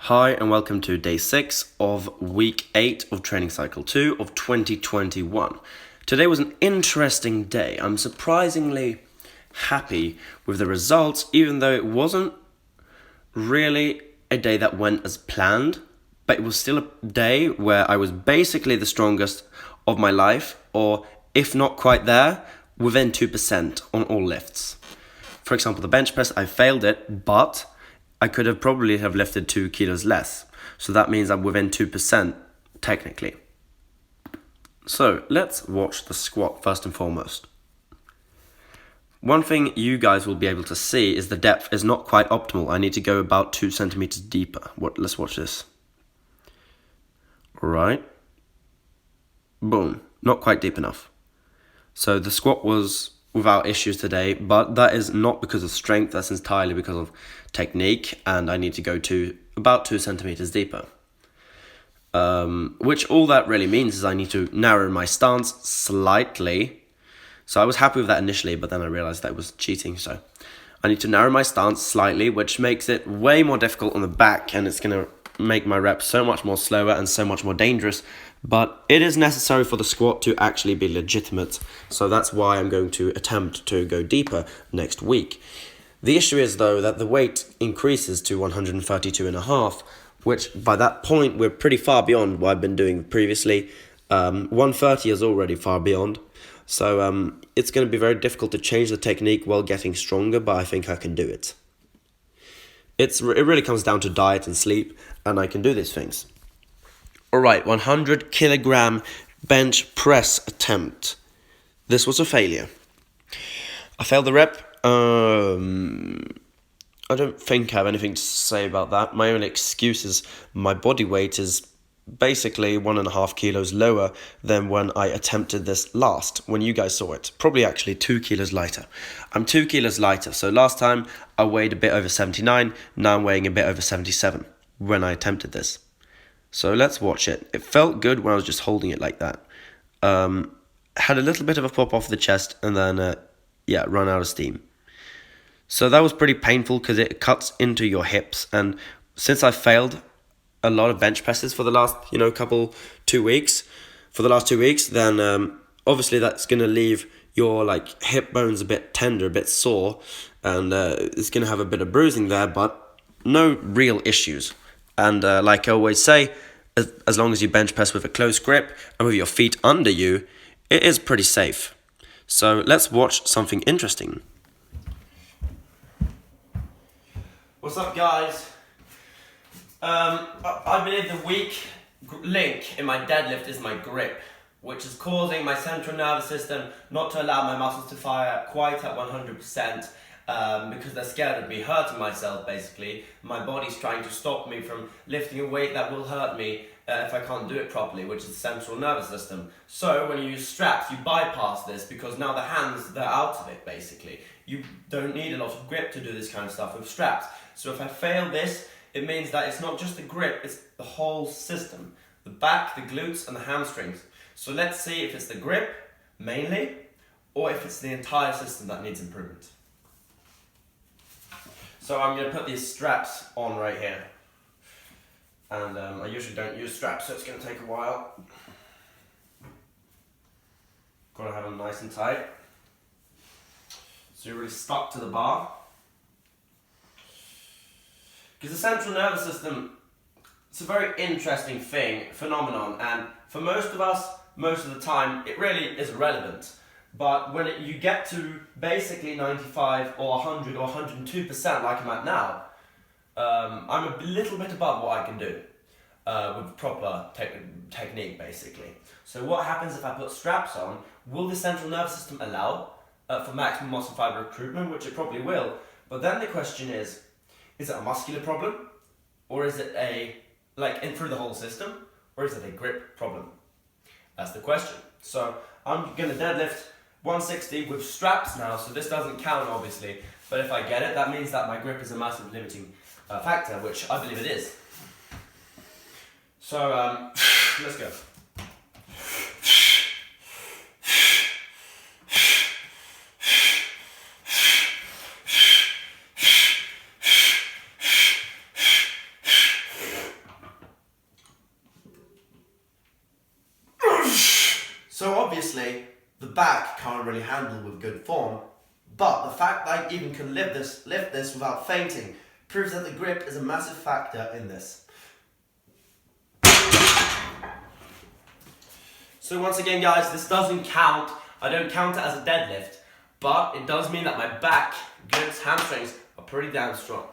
Hi and welcome to day 6 of week 8 of training cycle 2 of 2021. Today was an interesting day. I'm surprisingly happy with the results, even though it wasn't really a day that went as planned, but it was still a day where I was basically the strongest of my life, or if not quite there, within 2% on all lifts. For example, the bench press, I failed it, but I could have probably have lifted 2 kilos less. So that means I'm within 2% technically. So let's watch the squat first and foremost. One thing you guys will be able to see is the depth is not quite optimal. I need to go about 2 centimeters deeper. Let's watch this. Alright. Boom. Not quite deep enough. So the squat was without issues today, but that is not because of strength, that's entirely because of technique, and I need to go to about 2 centimeters deeper. Which all that really means is I need to narrow my stance slightly. So I was happy with that initially, but then I realized that was cheating, so I need to narrow my stance slightly, which makes it way more difficult on the back, and it's going to make my reps so much more slower and so much more dangerous. But it is necessary for the squat to actually be legitimate, so that's why I'm going to attempt to go deeper next week. The issue is, though, that the weight increases to 132.5, which by that point we're pretty far beyond what I've been doing previously. 130 is already far beyond, so it's going to be very difficult to change the technique while getting stronger, but I think I can do it. It really comes down to diet and sleep, and I can do these things. Alright, 100 kilogram bench press attempt. This was a failure. I failed the rep. I don't think I have anything to say about that. My only excuse is my body weight is basically 1.5 kilos lower than when I attempted this last, when you guys saw it. Probably actually 2 kilos lighter. I'm 2 kilos lighter, so last time I weighed a bit over 79, now I'm weighing a bit over 77 when I attempted this. So let's watch it. It felt good when I was just holding it like that. Had a little bit of a pop off the chest and then, run out of steam. So that was pretty painful because it cuts into your hips. And since I failed a lot of bench presses for the last, 2 weeks, then obviously that's going to leave your hip bones a bit tender, a bit sore, and it's going to have a bit of bruising there, but no real issues. And like I always say, as long as you bench press with a close grip and with your feet under you, it is pretty safe. So let's watch something interesting. What's up, guys? I believe the weak link in my deadlift is my grip, which is causing my central nervous system not to allow my muscles to fire quite at 100%. Because they're scared of me hurting myself, basically. My body's trying to stop me from lifting a weight that will hurt me if I can't do it properly, which is the central nervous system. So when you use straps, you bypass this because now the hands, they're out of it, basically. You don't need a lot of grip to do this kind of stuff with straps. So if I fail this, it means that it's not just the grip, it's the whole system. The back, the glutes, and the hamstrings. So let's see if it's the grip, mainly, or if it's the entire system that needs improvement. So I'm going to put these straps on right here, and I usually don't use straps, so it's going to take a while. Got to have them nice and tight, so you're really stuck to the bar. Because the central nervous system, it's a very interesting phenomenon, and for most of us, most of the time, it really is irrelevant. But when you get to basically 95 or 100 or 102% like I'm at now, I'm a little bit above what I can do with proper technique, basically. So what happens if I put straps on? Will the central nervous system allow for maximum muscle fiber recruitment? Which it probably will. But then the question is it a muscular problem? Or is it through the whole system? Or is it a grip problem? That's the question. So I'm going to deadlift 160 with straps now, so this doesn't count obviously, but if I get it, that means that my grip is a massive limiting factor, which I believe it is. So let's go. So obviously, the back can't really handle with good form, but the fact that I even can lift this without fainting proves that the grip is a massive factor in this. So once again guys, this doesn't count. I don't count it as a deadlift, but it does mean that my back, glutes, hamstrings are pretty damn strong.